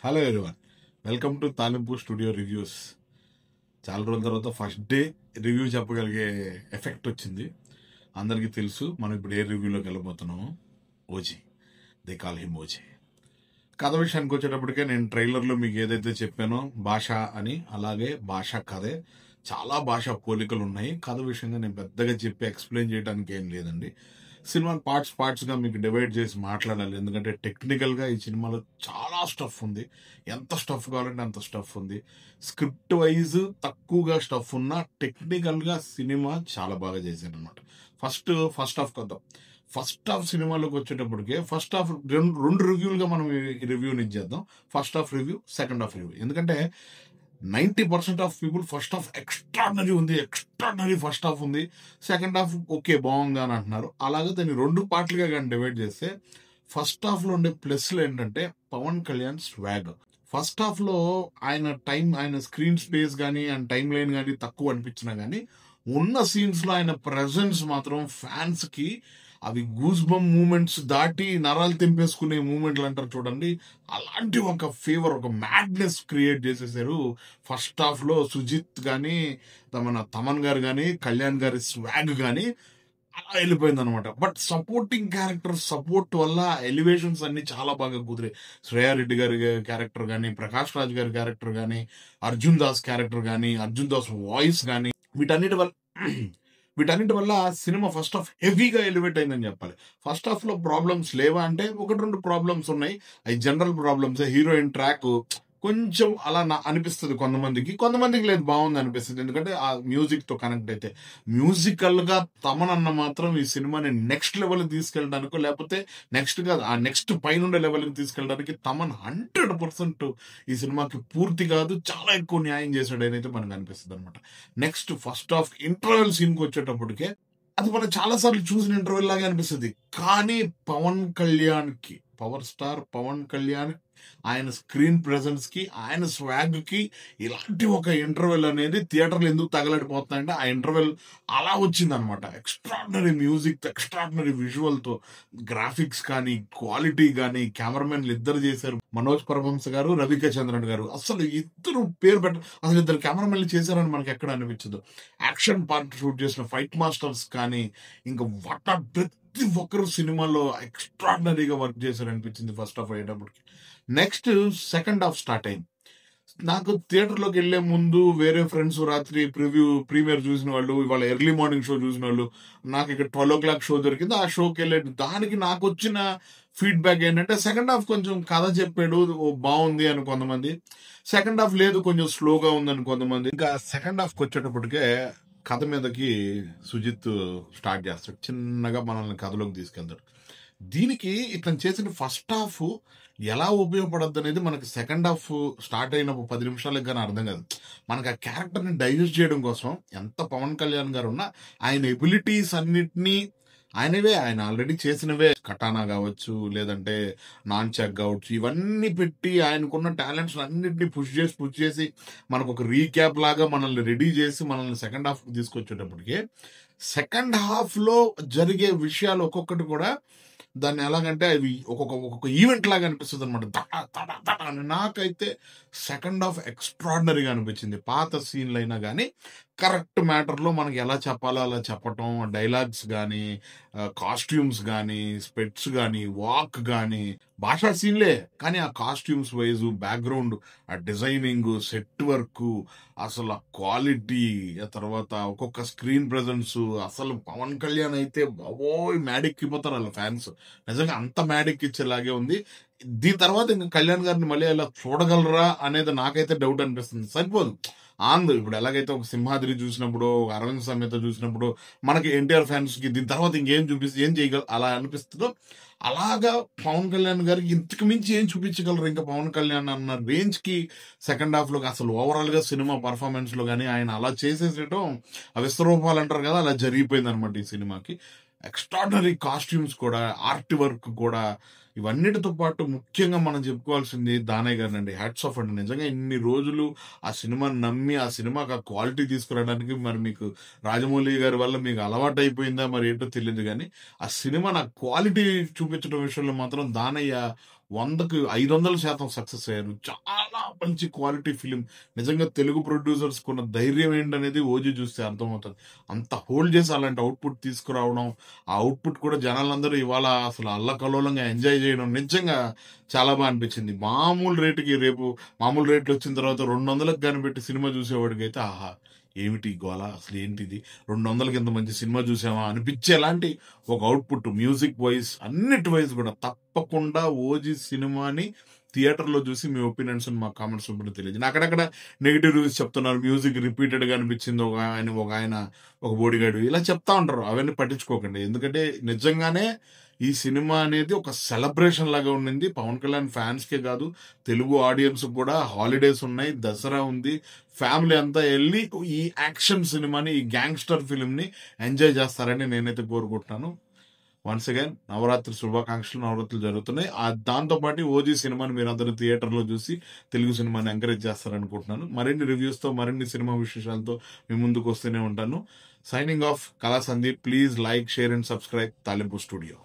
Hello everyone, welcome to Talimpu studio reviews. చాలా రోజుల తర్వాత ఫస్ట్ డే రివ్యూ చెప్పగలిగే ఎఫెక్ట్ వచ్చింది. అందరికీ తెలుసు మనం ఇప్పుడు ఏ రివ్యూలోకి వెళ్ళబోతున్నామో. OG, they call him OG. కథ విషయానికి వచ్చేటప్పటికే నేను ట్రైలర్లో మీకు ఏదైతే చెప్పానో భాష అని, అలాగే భాష కథే. చాలా భాషా పోలికలు ఉన్నాయి. కథ విషయంగా నేను పెద్దగా చెప్పి ఎక్స్ప్లెయిన్ చేయడానికి ఏం లేదండి. సినిమా పార్ట్స్గా మీకు డివైడ్ చేసి మాట్లాడాలి. ఎందుకంటే టెక్నికల్గా ఈ సినిమాలో చాలా స్టఫ్ ఉంది. ఎంత స్టఫ్ కావాలంటే అంత స్టఫ్ ఉంది. స్క్రిప్ట్ వైజ్ తక్కువగా స్టఫ్ ఉన్నా టెక్నికల్గా సినిమా చాలా బాగా చేశారు అనమాట. ఫస్ట్ హాఫ్ కొద్దాం. ఫస్ట్ హాఫ్ సినిమాలోకి వచ్చేటప్పటికే ఫస్ట్ హాఫ్ రెండు రివ్యూలుగా మనం ఈ రివ్యూని ఇచ్చేద్దాం. First half review, second half review. ఎందుకంటే 90% of people first half extraordinary first half ఉంది, సెకండ్ హాఫ్ ఓకే బాగుంది అని అంటున్నారు. అలాగే దాన్ని రెండు పార్ట్లుగా కానీ డివైడ్ చేస్తే ఫస్ట్ హాఫ్లో ఉండే ప్లస్లు ఏంటంటే పవన్ కళ్యాణ్ స్వాగ్. ఫస్ట్ హాఫ్లో ఆయన స్క్రీన్ స్పేస్ కానీ ఆయన టైం లైన్ కానీ తక్కువ అనిపించినా కానీ ఉన్న సీన్స్లో ఆయన ప్రెజెన్స్ మాత్రం ఫ్యాన్స్కి అవి గూస్ బమ్ మూమెంట్స్ దాటి నరాలు తెంపేసుకునే మూమెంట్లు అంటారు చూడండి, అలాంటి ఒక ఫీవర్, ఒక మ్యాడ్నెస్ క్రియేట్ చేసేసారు. ఫస్ట్ హాఫ్లో సుజిత్ కానీ, తమన్ గారు కానీ, కళ్యాణ్ గారి స్వాగ్ కానీ అలా వెళ్ళిపోయింది అనమాట. బట్ సపోర్టింగ్ క్యారెక్టర్ సపోర్ట్ వల్ల ఎలివేషన్స్ అన్ని చాలా బాగా కుదిరాయి. శ్రేయారెడ్డి గారి క్యారెక్టర్ కానీ, ప్రకాష్ రాజ్ గారి క్యారెక్టర్ కానీ, అర్జున్ దాస్ క్యారెక్టర్ కానీ, అర్జున్ దాస్ వాయిస్ కానీ, వీటన్నిటి వల్ల సినిమా ఫస్ట్ హాఫ్ హెవీగా ఎలివేట్ అయిందని చెప్పాలి. ఫస్ట్ హాఫ్ లో ప్రాబ్లమ్స్ లేవా అంటే ఒకటి రెండు ప్రాబ్లమ్స్ ఉన్నాయి. అవి జనరల్ ప్రాబ్లమ్స్. హీరోయిన్ ట్రాక్ కొంచెం అలా అనిపిస్తుంది కొంతమందికి లేదు, బాగుంది అనిపిస్తుంది. ఎందుకంటే ఆ మ్యూజిక్ తో కనెక్ట్ అయితే, మ్యూజికల్ గా తమనన్న మాత్రం ఈ సినిమాని నెక్స్ట్ లెవెల్ తీసుకెళ్ళడానికో, లేకపోతే నెక్స్ట్ పైనుండే లెవెల్కి తీసుకెళ్ళడానికి తమన్ 100% ఈ సినిమాకి పూర్తి కాదు, చాలా ఎక్కువ న్యాయం చేశాడు అయితే మనకు అనిపిస్తుంది అనమాట. నెక్స్ట్ ఫస్ట్ హాఫ్ ఇంటర్వెల్ సీన్కి వచ్చేటప్పటికే అది మనం చాలా సార్లు చూసిన ఇంటర్వెల్ లాగే అనిపిస్తుంది. కానీ పవర్ స్టార్ పవన్ కళ్యాణ్ ఆయన స్క్రీన్ ప్రెజెన్స్ కి, ఆయన స్వాగ్ కి ఇలాంటి ఒక ఇంటర్వెల్ అనేది థియేటర్లు ఎందుకు తగలడిపోతున్నాయంటే ఆ ఇంటర్వెల్ అలా వచ్చింది అనమాట. ఎక్స్ట్రాడినరీ మ్యూజిక్, ఎక్స్ట్రాడినరీ విజువల్ తో, గ్రాఫిక్స్ కానీ, క్వాలిటీ కానీ, కెమెరామెన్లు ఇద్దరు చేశారు. మనోజ్ పరమహంస గారు, రవిక చంద్రన్ గారు. అసలు ఇద్దరు అసలు ఇద్దరు కెమెరామెన్లు చేశారని మనకి ఎక్కడ అనిపించదు. యాక్షన్ పార్ట్ షూట్ చేసిన ఫైట్ మాస్టర్స్ కానీ, ఇంకా ప్రతి ఒక్కరు సినిమాలో ఎక్స్ట్రాడినరీగా వర్క్ చేశారు అనిపించింది ఫస్ట్ హాఫ్ అయ్యేటప్పటికి. నెక్స్ట్ సెకండ్ హాఫ్ స్టార్ట్ అయింది. నాకు థియేటర్లోకి వెళ్లే ముందు వేరే ఫ్రెండ్స్ రాత్రి ప్రీమియర్ చూసిన వాళ్ళు, ఇవాళ ఎర్లీ మార్నింగ్ షో చూసిన వాళ్ళు, నాకు ఇక్కడ 12 o'clock షో దొరికింది, ఆ షోకి వెళ్ళేది. దానికి నాకు వచ్చిన ఫీడ్బ్యాక్ ఏంటంటే సెకండ్ హాఫ్ కొంచెం కథ చెప్పాడు, బాగుంది అని కొంతమంది, సెకండ్ హాఫ్ లేదు కొంచెం స్లోగా ఉందని కొంతమంది. ఇంకా సెకండ్ హాఫ్కి వచ్చేటప్పటికే కథ మీదకి సుజిత్ స్టార్ట్ చేస్తాడు, చిన్నగా మనల్ని కథలోకి తీసుకెళ్తాడు. దీనికి ఇతను చేసిన ఫస్ట్ హాఫ్ ఎలా ఉపయోగపడద్దు అనేది మనకి సెకండ్ హాఫ్ స్టార్ట్ అయిన 10 నిమిషాలకు కానీ అర్థం కాదు. మనకు ఆ క్యారెక్టర్ని డైజెస్ట్ చేయడం కోసం ఎంత పవన్ కళ్యాణ్ గారు ఉన్నా ఆయన ఎబిలిటీస్ అన్నిటినీ ఆయన ఆల్రెడీ చేసినవే, కటానా కావచ్చు, లేదంటే నాన్ చాక్ కావచ్చు, ఇవన్నీ పెట్టి ఆయనకున్న టాలెంట్స్ అన్నిటిని పుష్ చేసి మనకు ఒక రీక్యాప్ లాగా మనల్ని రెడీ చేసి మనల్ని సెకండ్ హాఫ్ తీసుకొచ్చేటప్పటికి సెకండ్ హాఫ్ లో జరిగే విషయాలు ఒక్కొక్కటి కూడా దాన్ని ఎలాగంటే అవి ఒక్కొక్క ఈవెంట్ లాగా అనిపిస్తుంది అనమాట. నాకైతే సెకండ్ హాఫ్ ఎక్స్ట్రాడినరీగా అనిపించింది. పాత సీన్లు అయినా కానీ కరెక్ట్ మ్యాటర్లో మనకి ఎలా చెప్పాలో అలా చెప్పటం, డైలాగ్స్ కానీ, కాస్ట్యూమ్స్ కానీ, స్పెట్స్ కానీ, వాక్ కానీ, భాషా సీన్లే కానీ ఆ కాస్ట్యూమ్స్ వైజ్, బ్యాక్గ్రౌండ్, ఆ డిజైనింగ్, సెట్ వర్క్, అసలు క్వాలిటీ, ఆ తర్వాత ఒక్కొక్క స్క్రీన్ ప్రెజెన్స్, అసలు పవన్ కళ్యాణ్ అయితే బాబోయ్ మ్యాడిక్కిపోతారు వాళ్ళ ఫ్యాన్స్. నిజంగా అంత మ్యాడిక్ ఇచ్చేలాగే ఉంది. దీని తర్వాత ఇంకా కళ్యాణ్ గారిని మళ్ళీ అలా చూడగలరా అనేది నాకైతే డౌట్ అనిపిస్తుంది. సరిపోదు ఇప్పుడు ఎలాగైతే ఒక సింహాద్రి చూసినప్పుడు, ఒక అరవింద్ సమేత చూసినప్పుడు మనకి ఎన్టీఆర్ ఫ్యాన్స్ కి దీని తర్వాత ఇంకేం ఏం చేయగలరు అలా అనిపిస్తుందో, అలాగా పవన్ కళ్యాణ్ గారికి ఇంతకు మించి ఏం చూపించగలరు ఇంకా పవన్ కళ్యాణ్ అన్న రేంజ్ కి సెకండ్ హాఫ్ లో అసలు ఓవరాల్ గా సినిమా పర్ఫార్మెన్స్ లో కానీ ఆయన అలా చేసేసేయటం, విశ్వరూపాలు అంటారు కదా, అలా జరిగిపోయింది అనమాట ఈ సినిమాకి. ఎక్స్ట్రాడినరీ కాస్ట్యూమ్స్ కూడా, ఆర్ట్ వర్క్ కూడా, ఇవన్నిటితో పాటు ముఖ్యంగా మనం చెప్పుకోవాల్సింది దానయ్య గారిని అండి. హ్యాట్స్ ఆఫ్ అండి. నిజంగా ఇన్ని రోజులు ఆ సినిమాని నమ్మి ఆ సినిమాకి ఆ క్వాలిటీ తీసుకురావడానికి మరి మీకు రాజమౌళి గారి వల్ల మీకు అలవాటు అయిపోయిందా మరి ఏంటో తెలియదు, కానీ ఆ సినిమా నాకు క్వాలిటీ చూపించడం విషయంలో మాత్రం దానయ్య 100కి 500% సక్సెస్ అయ్యారు. చాలా మంచి క్వాలిటీ ఫిలిం. నిజంగా తెలుగు ప్రొడ్యూసర్స్‌కి ఉన్న ధైర్యం ఏంటనేది 'ఓజీ' చూస్తే అర్థమవుతది. అంత హోల్డ్ చేసి అలాంటి అవుట్‌పుట్ తీసుకురావడం, ఆ అవుట్‌పుట్ కూడా జనాలందరూ ఇవాళ అసలు అల్లకల్లోలంగా ఎంజాయ్ చేయడం నిజంగా చాలా అనిపించింది. మామూలు రేటుకి రేపు మామూలు రేట్లు వచ్చిన తర్వాత 200కి గాని పెట్టి సినిమా చూసేవాడికైతే ఆహా! ఏమిటి ఈ గోల? అసలు ఏంటిది? 200కి ఇంత మంచి సినిమా చూసామా అనిపించేలాంటి ఒక అవుట్‌పుట్ మ్యూజిక్ వైస్ అన్నిటి వైస్ కూడా తప్పకుండా 'ఓజీ' సినిమాని థియేటర్‌లో చూసి మీ ఒపీనియన్స్ మా కామెంట్స్ రూపంలో తెలియజేయండి. అక్కడక్కడ నెగెటివ్ రివ్యూస్ చెప్తున్నారు. మ్యూజిక్ రిపీటెడ్‌గా అనిపించింది. ఒక బోడిగాడు ఇలా చెప్తా ఉంటారు. అవన్నీ పట్టించుకోకండి. ఎందుకంటే నిజంగానే ఈ సినిమా అనేది ఒక సెలబ్రేషన్ లాగా ఉండింది. పవన్ కళ్యాణ్ ఫ్యాన్స్‌కే కాదు, తెలుగు ఆడియన్స్ కూడా హాలిడేస్ ఉన్నాయి. దసరా ఉంది. ఫ్యామిలీ అంతా ఎళ్లి ఈ యాక్షన్ సినిమాని, ఈ గ్యాంగ్‌స్టర్ ఫిల్మ్‌ని ఎంజాయ్ చేస్తారని నేనైతే కోరుకుంటున్నాను. వన్స్ అగైన్ నవరాత్రి శుభాకాంక్షలు. నవరాత్రులు జరుగుతున్నాయి. దాంతో పాటు 'ఓజీ' సినిమాని మీరందరూ థియేటర్‌లో చూసి తెలుగు సినిమాని ఎంకరేజ్ చేస్తారనుకుంటున్నాను. మరిన్ని రివ్యూస్‌తో, మరిన్ని సినిమా విశేషాలతో మీ ముందుకు వస్తూనే ఉంటాను. సైనింగ్ ఆఫ్ కళా Sandeep. Please like, share and subscribe తాలింపు స్టూడియో.